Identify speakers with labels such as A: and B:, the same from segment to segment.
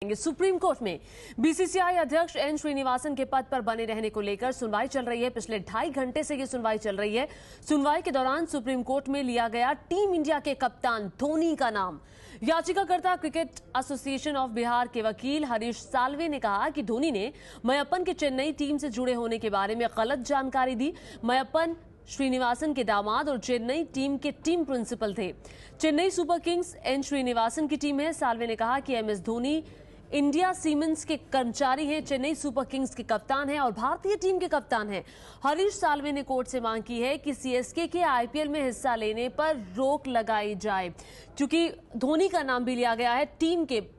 A: जाएंगे। Supreme court में BCCI अध्यक्ष एन श्रीनिवासन के पद पर बने रहने को लेकर सुनवाई चल रही है। पिछले 2.5 घंटे से ये सुनवाई चल रही है। सुनवाई के दौरान सुप्रीम कोर्ट में लिया गया टीम इंडिया के कप्तान धोनी का नाम। याचिकाकर्ता क्रिकेट एसोसिएशन ऑफ बिहार के वकील हरीश साल्वे ने कहा कि धोनी ने मयप्पन के चेन्नई टीम से जुड़े होने के बारे में गलत जानकारी दी। मयप्पन श्रीनिवासन के दामाद और चेन्नई टीम के टीम प्रिंसिपल थे। Chennai super kings N Srinivasan की टीम है। साल्वे ने कहा कि एमएस धोनी इंडिया सीमेंस के कर्मचारी हैं, चेन्नई सुपर किंग्स के कप्तान हैं और भारतीय टीम के कप्तान हैं। हरीश साल्वे ने कोर्ट से मांग की है कि सीएसके के आईपीएल में हिस्सा लेने पर रोक लगाई जाए, क्योंकि धोनी का नाम भी लिया गया है।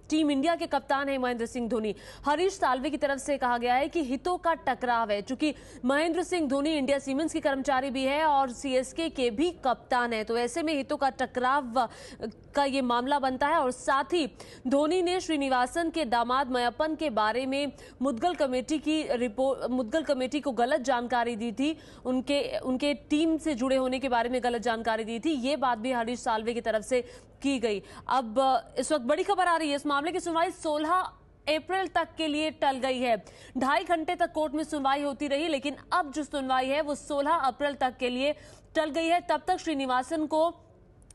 A: टीम इंडिया के कप्तान है महेंद्र सिंह धोनी। हरीश साल्वे की तरफ से कहा गया है कि हितों का टकराव है, क्योंकि महेंद्र सिंह धोनी इंडिया सीमेंस के कर्मचारी भी है और सीएसके के भी कप्तान है, तो ऐसे में हितों का टकराव का ये मामला बनता है। और साथ ही धोनी ने श्रीनिवासन के दामाद मयप्पन के बारे में मुद्गल कमेटी को गलत जानकारी दी थी, उनके टीम से जुड़े होने के बारे में गलत जानकारी दी थी। ये बात भी हरीश साल्वे की तरफ से की गई। अब इस वक्त बड़ी खबर आ रही है, इस मामले की सुनवाई 16 अप्रैल तक के लिए टल गई है। 2.5 घंटे तक कोर्ट में सुनवाई होती रही, लेकिन अब जो सुनवाई है वो 16 अप्रैल तक के लिए टल गई है। तब तक श्रीनिवासन को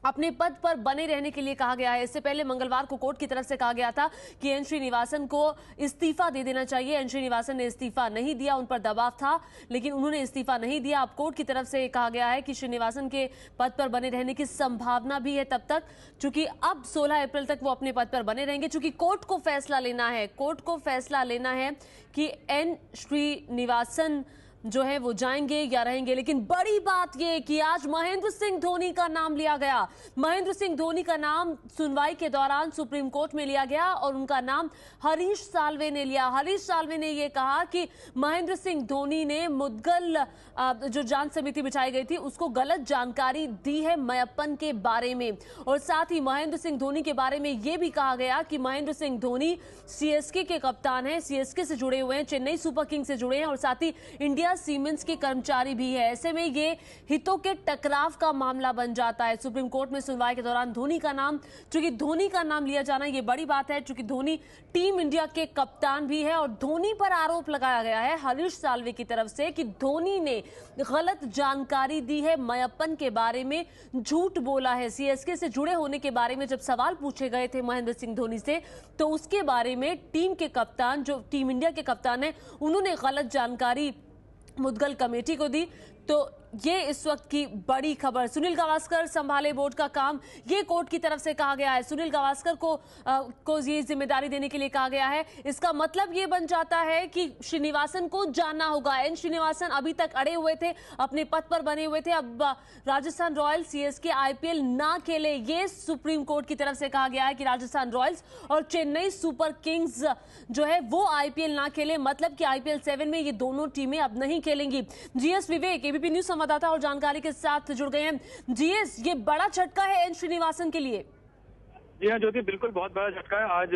A: अपने पद पर बने रहने के लिए कहा गया है। इससे पहले मंगलवार को कोर्ट की तरफ से कहा गया था कि एन श्रीनिवासन को इस्तीफा दे देना चाहिए। एन श्रीनिवासन ने इस्तीफा नहीं दिया, उन पर दबाव था, लेकिन उन्होंने इस्तीफा नहीं दिया। अब कोर्ट की तरफ से कहा गया है कि श्रीनिवासन के पद पर बने रहने की संभावना भी है तब तक, चूंकि अब 16 अप्रैल तक वो अपने पद पर बने रहेंगे। चूंकि कोर्ट को फैसला लेना है कि एन श्रीनिवासन जो है वो जाएंगे या रहेंगे। लेकिन बड़ी बात यह कि आज महेंद्र सिंह धोनी का नाम लिया गया। महेंद्र सिंह धोनी का नाम सुनवाई के दौरान सुप्रीम कोर्ट में लिया गया और उनका नाम हरीश साल्वे ने लिया। हरीश साल्वे ने यह कहा कि महेंद्र सिंह धोनी ने मुद्गल जो जांच समिति बिछाई गई थी उसको गलत जानकारी दी है मयप्पन के बारे में। और साथ ही महेंद्र सिंह धोनी के बारे में यह भी कहा गया कि महेंद्र सिंह धोनी सीएसके के कप्तान हैं, सीएसके से जुड़े हुए हैं, चेन्नई सुपर किंग्स से जुड़े हैं और साथ ही इंडिया सीमेंस के कर्मचारी भी है। ऐसे में ये हितों के टकराव का मामला बन जाता है। सुप्रीम कोर्ट में सुनवाई के दौरान धोनी का नाम लिया जाना ये बड़ी बात है, क्योंकि धोनी टीम इंडिया के कप्तान भी है और धोनी पर आरोप लगाया गया है हरीश साल्वे की तरफ से कि धोनी ने गलत जानकारी दी है, मयप्पन के बारे में झूठ बोला है। सीएसके से जुड़े होने के बारे में जब सवाल पूछे गए थे महेंद्र सिंह धोनी से, तो उसके बारे में टीम के कप्तान, जो टीम इंडिया के कप्तान है, उन्होंने गलत जानकारी मुद्गल कमेटी को दी। तो ये इस वक्त की बड़ी खबर। सुनील गावस्कर संभाले बोर्ड का काम, ये कोर्ट की तरफ से कहा गया है। सुनील गावस्कर को ये जिम्मेदारी देने के लिए कहा गया है। इसका मतलब ये बन जाता है कि श्रीनिवासन को जानना होगा। एन श्रीनिवासन अभी तक अड़े हुए थे, अपने पद पर बने हुए थे। अब राजस्थान रॉयल्स सीएसके आईपीएल ना खेले, ये सुप्रीम कोर्ट की तरफ से कहा गया है कि राजस्थान रॉयल्स और चेन्नई सुपर किंग्स जो है वो आईपीएल ना खेले, मतलब कि आईपीएल 7 में ये दोनों टीमें अब नहीं खेलेंगी। जीएस विवेक एबीपी न्यूज संवाददाता और जानकारी के साथ जुड़ गए हैं। जीएस, ये बड़ा झटका है एन श्रीनिवासन के लिए।
B: जी हाँ ज्योति, बिल्कुल बहुत बड़ा झटका है। आज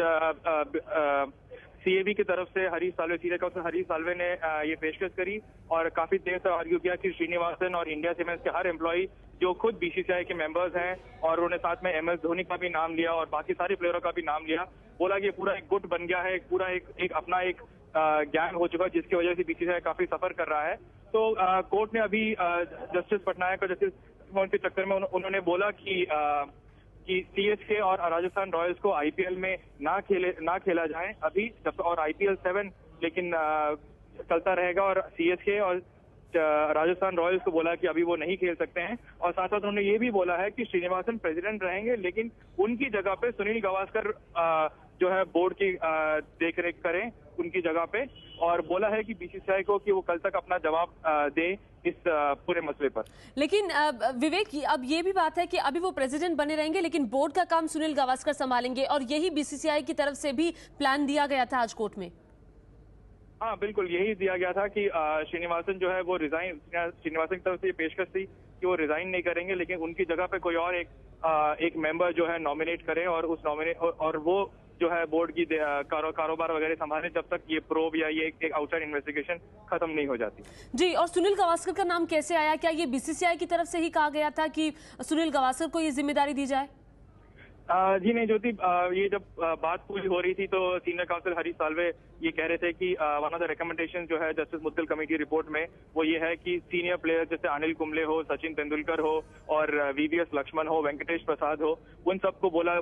B: सीएबी की तरफ से हरीश साल्वे ने ये पेशकश करी और काफी देर तक आर्ग्यू किया कि श्रीनिवासन और इंडिया सीमेंस के हर एम्प्लॉई जो खुद बीसीसीआई के मेंबर्स हैं, और उन्होंने साथ में एमएस धोनी का भी नाम लिया और बाकी सारे प्लेयरों का भी नाम लिया। बोला कि पूरा एक गुट बन गया है, पूरा एक अपना एक ज्ञान हो चुका है, जिसकी वजह से बीसीसीआई काफी सफर कर रहा है। तो कोर्ट ने अभी जस्टिस पटनायक और जस्टिस के चक्कर में उन्होंने बोला कि सीएसके और राजस्थान रॉयल्स को आईपीएल में ना खेला जाए अभी, और आईपीएल 7 लेकिन चलता रहेगा। और सीएसके और राजस्थान रॉयल्स को बोला कि अभी वो नहीं खेल सकते हैं। और साथ साथ उन्होंने ये भी बोला है कि श्रीनिवासन प्रेसिडेंट रहेंगे, लेकिन उनकी जगह पे सुनील गावस्कर जो है बोर्ड की देखरेख करें उनकी जगह पे। और बोला है कि बीसीसीआई को कि वो कल तक अपना जवाब दे इस पूरे मसले पर।
A: लेकिन विवेक, अब ये भी बात है कि अभी वो प्रेसिडेंट बने रहेंगे, लेकिन बोर्ड का काम सुनील गावस्कर संभालेंगे, और यही बीसीसीआई की तरफ से भी प्लान दिया गया था आज कोर्ट में।
B: हाँ बिल्कुल, यही दिया गया था कि श्रीनिवासन जो है वो श्रीनिवासन की तरफ से ये पेशकश थी कि वो रिजाइन नहीं करेंगे, लेकिन उनकी जगह पे कोई और एक मेंबर जो है नॉमिनेट करें और वो जो है बोर्ड की कारोबार वगैरह संभाले जब तक ये प्रोब या ये एक आउटसाइड इन्वेस्टिगेशन खत्म नहीं हो जाती।
A: जी, और सुनील गावस्कर का नाम कैसे आया? क्या ये बीसीसीआई की तरफ से ही कहा गया था कि सुनील गावस्कर को ये जिम्मेदारी दी जाए?
B: जी नहीं ज्योति, ये जब बात पूरी हो रही थी तो सीनियर काउंसिल हरीश साल्वे ये कह रहे थे कि वन ऑफ द रिकमेंडेशन जो है जस्टिस मुद्दल कमेटी रिपोर्ट में वो ये है कि सीनियर प्लेयर्स जैसे अनिल कुंबले हो, सचिन तेंदुलकर हो और वीवीएस लक्ष्मण हो, वेंकटेश प्रसाद हो, उन सबको बोला,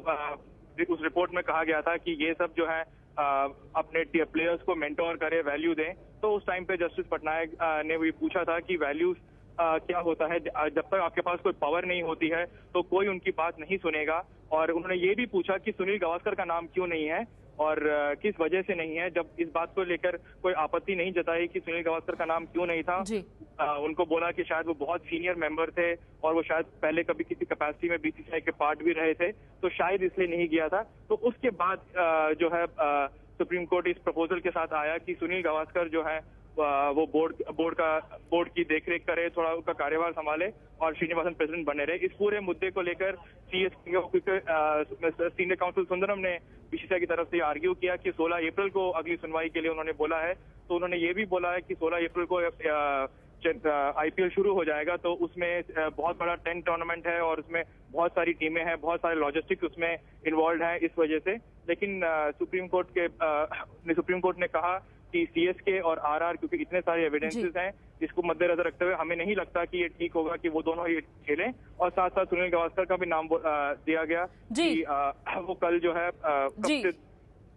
B: उस रिपोर्ट में कहा गया था कि ये सब जो है अपने प्लेयर्स को मेंटोर करे, वैल्यू दें। तो उस टाइम पे जस्टिस पटनायक ने भी पूछा था कि वैल्यूज क्या होता है, जब तक आपके पास कोई पावर नहीं होती है तो कोई उनकी बात नहीं सुनेगा। और उन्होंने ये भी पूछा कि सुनील गावस्कर का नाम क्यों नहीं है और किस वजह से नहीं है। जब इस बात को लेकर कोई आपत्ति नहीं जताई कि सुनील गावस्कर का नाम क्यों नहीं था, उनको बोला कि शायद वो बहुत सीनियर मेंबर थे और वो शायद पहले कभी किसी कैपेसिटी में बीसीसीआई के पार्ट भी रहे थे, तो शायद इसलिए नहीं गया था। तो उसके बाद जो है सुप्रीम कोर्ट इस प्रपोजल के साथ आया कि सुनील गावस्कर जो है वो बोर्ड की देखरेख करे, थोड़ा उसका कार्यभार संभाले और श्रीनिवासन प्रेसिडेंट बने रहे। इस पूरे मुद्दे को लेकर सीनियर काउंसिल सुंदरम ने बीसीसीआई की तरफ से आर्ग्यू किया कि 16 अप्रैल को अगली सुनवाई के लिए उन्होंने बोला है। तो उन्होंने ये भी बोला है कि 16 अप्रैल को आईपीएल शुरू हो जाएगा, तो उसमें बहुत बड़ा 10 टूर्नामेंट है और उसमें बहुत सारी टीमें हैं, बहुत सारे लॉजिस्टिक्स उसमें इन्वॉल्व हैं इस वजह से। लेकिन सुप्रीम कोर्ट ने कहा कि सीएसके और आरआर, क्योंकि इतने सारे एविडेंसेस हैं, इसको मद्देनजर रखते हुए हमें नहीं लगता कि ये ठीक होगा कि वो दोनों ही खेलें। और साथ साथ सुनील गावस्कर का भी नाम दिया गया कि वो कल जो है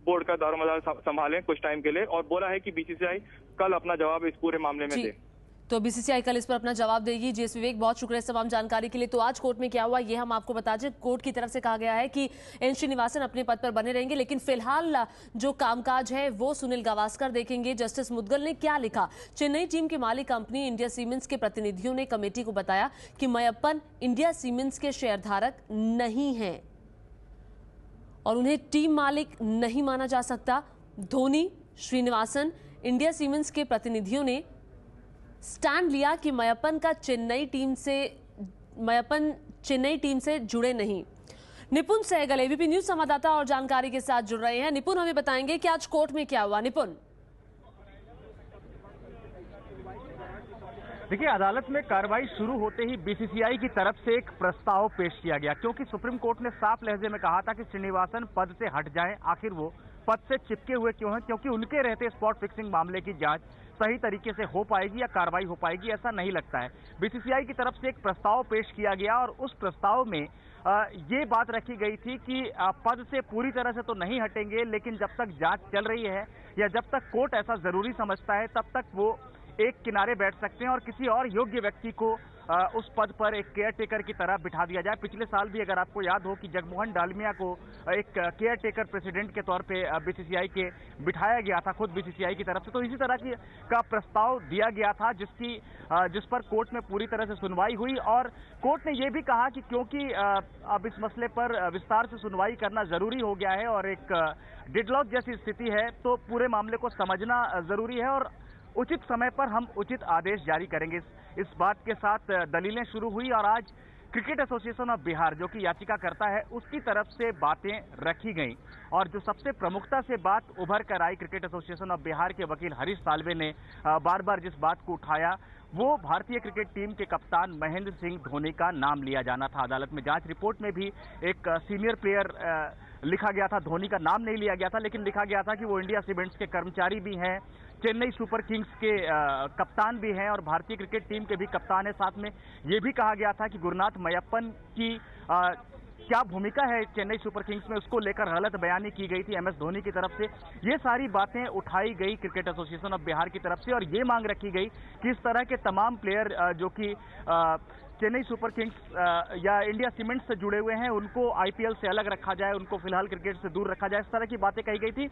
B: बोर्ड का दारोमदार संभालें कुछ टाइम के लिए, और बोला है कि बीसीसीआई कल अपना जवाब इस पूरे मामले में दे।
A: तो बीसीसीआई कल इस पर अपना जवाब देगी। जीएस विवेक, बहुत शुक्रिया इस तमाम जानकारी के लिए। तो आज कोर्ट में क्या हुआ ये हम आपको बता दें। कोर्ट की तरफ से कहा गया है कि एन श्रीनिवासन अपने पद पर बने रहेंगे, लेकिन फिलहाल जो कामकाज है वो सुनील गावस्कर देखेंगे। जस्टिस मुद्गल ने क्या लिखा? चेन्नई टीम के मालिक कंपनी इंडिया सीमेंट्स के प्रतिनिधियों ने कमेटी को बताया कि मयप्पन इंडिया सीमेंट्स के शेयरधारक नहीं है और उन्हें टीम मालिक नहीं माना जा सकता। धोनी, श्रीनिवासन, इंडिया सीमेंट्स के प्रतिनिधियों ने स्टैंड लिया कि मयप्पन चेन्नई टीम से जुड़े नहीं। निपुण सहगल एबीपी न्यूज संवाददाता और जानकारी के साथ जुड़ रहे हैं। निपुण, हमें बताएंगे कि आज कोर्ट में क्या हुआ। निपुण,
C: देखिए, अदालत में कार्रवाई शुरू होते ही बीसीसीआई की तरफ से एक प्रस्ताव पेश किया गया, क्योंकि सुप्रीम कोर्ट ने साफ लहजे में कहा था कि श्रीनिवासन पद से हट जाएं। आखिर वो पद से चिपके हुए क्यों हैं? क्योंकि उनके रहते स्पॉट फिक्सिंग मामले की जांच सही तरीके से हो पाएगी या कार्रवाई हो पाएगी, ऐसा नहीं लगता है। बीसीसीआई की तरफ से एक प्रस्ताव पेश किया गया और उस प्रस्ताव में ये बात रखी गई थी कि पद से पूरी तरह से तो नहीं हटेंगे, लेकिन जब तक जांच चल रही है या जब तक कोर्ट ऐसा जरूरी समझता है तब तक वो एक किनारे बैठ सकते हैं और किसी और योग्य व्यक्ति को उस पद पर एक केयर टेकर की तरह बिठा दिया जाए। पिछले साल भी अगर आपको याद हो कि जगमोहन डालमिया को एक केयर टेकर प्रेसिडेंट के तौर पे बीसीसीआई के बिठाया गया था खुद बीसीसीआई की तरफ से। तो इसी तरह का प्रस्ताव दिया गया था जिस पर कोर्ट में पूरी तरह से सुनवाई हुई और कोर्ट ने यह भी कहा कि क्योंकि अब इस मसले पर विस्तार से सुनवाई करना जरूरी हो गया है और एक डेडलॉक जैसी स्थिति है, तो पूरे मामले को समझना जरूरी है और उचित समय पर हम उचित आदेश जारी करेंगे। इस बात के साथ दलीलें शुरू हुई और आज क्रिकेट एसोसिएशन ऑफ बिहार, जो कि याचिका करता है, उसकी तरफ से बातें रखी गईं और जो सबसे प्रमुखता से बात उभर कर आई, क्रिकेट एसोसिएशन ऑफ बिहार के वकील हरीश साल्वे ने बार बार जिस बात को उठाया वो भारतीय क्रिकेट टीम के कप्तान महेंद्र सिंह धोनी का नाम लिया जाना था। अदालत में जांच रिपोर्ट में भी एक सीनियर प्लेयर लिखा गया था, धोनी का नाम नहीं लिया गया था, लेकिन लिखा गया था कि वो इंडिया सीमेंट्स के कर्मचारी भी हैं, चेन्नई सुपर किंग्स के कप्तान भी हैं और भारतीय क्रिकेट टीम के भी कप्तान हैं। साथ में ये भी कहा गया था कि गुरुनाथ मयप्पन की क्या भूमिका है चेन्नई सुपर किंग्स में, उसको लेकर गलत बयानी की गई थी एमएस धोनी की तरफ से। ये सारी बातें उठाई गई क्रिकेट एसोसिएशन ऑफ बिहार की तरफ से और ये मांग रखी गई कि इस तरह के तमाम प्लेयर जो कि चेन्नई सुपर किंग्स या इंडिया सीमेंट्स से जुड़े हुए हैं उनको आईपीएल से अलग रखा जाए, उनको फिलहाल क्रिकेट से दूर रखा जाए, इस तरह की बातें कही गई थी।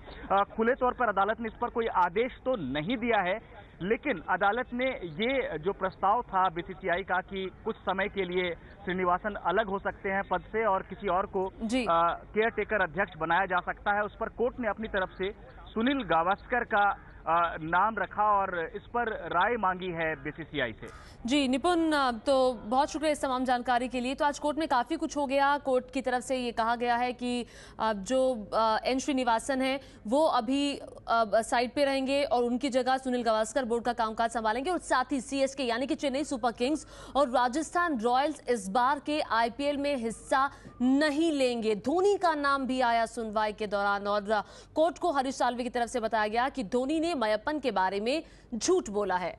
C: खुले तौर पर अदालत ने इस पर कोई आदेश तो नहीं दिया है, लेकिन अदालत ने ये जो प्रस्ताव था बीसीसीआई का कि कुछ समय के लिए श्रीनिवासन अलग हो सकते हैं पद से और किसी और को केयर टेकर अध्यक्ष बनाया जा सकता है, उस पर कोर्ट ने अपनी तरफ से सुनील गावस्कर का नाम रखा और इस पर राय मांगी है बीसीसीआई से।
A: जी निपुण, तो बहुत शुक्रिया इस तमाम जानकारी के लिए। तो आज कोर्ट में काफ़ी कुछ हो गया। कोर्ट की तरफ से ये कहा गया है कि जो एन श्रीनिवासन हैं वो अभी साइड पे रहेंगे और उनकी जगह सुनील गावस्कर बोर्ड का कामकाज संभालेंगे, और साथ ही सीएसके यानी कि चेन्नई सुपर किंग्स और राजस्थान रॉयल्स इस बार के आईपीएल में हिस्सा नहीं लेंगे। धोनी का नाम भी आया सुनवाई के दौरान, और कोर्ट को हरीश साल्वे की तरफ से बताया गया कि धोनी ने मयप्पन के बारे में झूठ बोला है।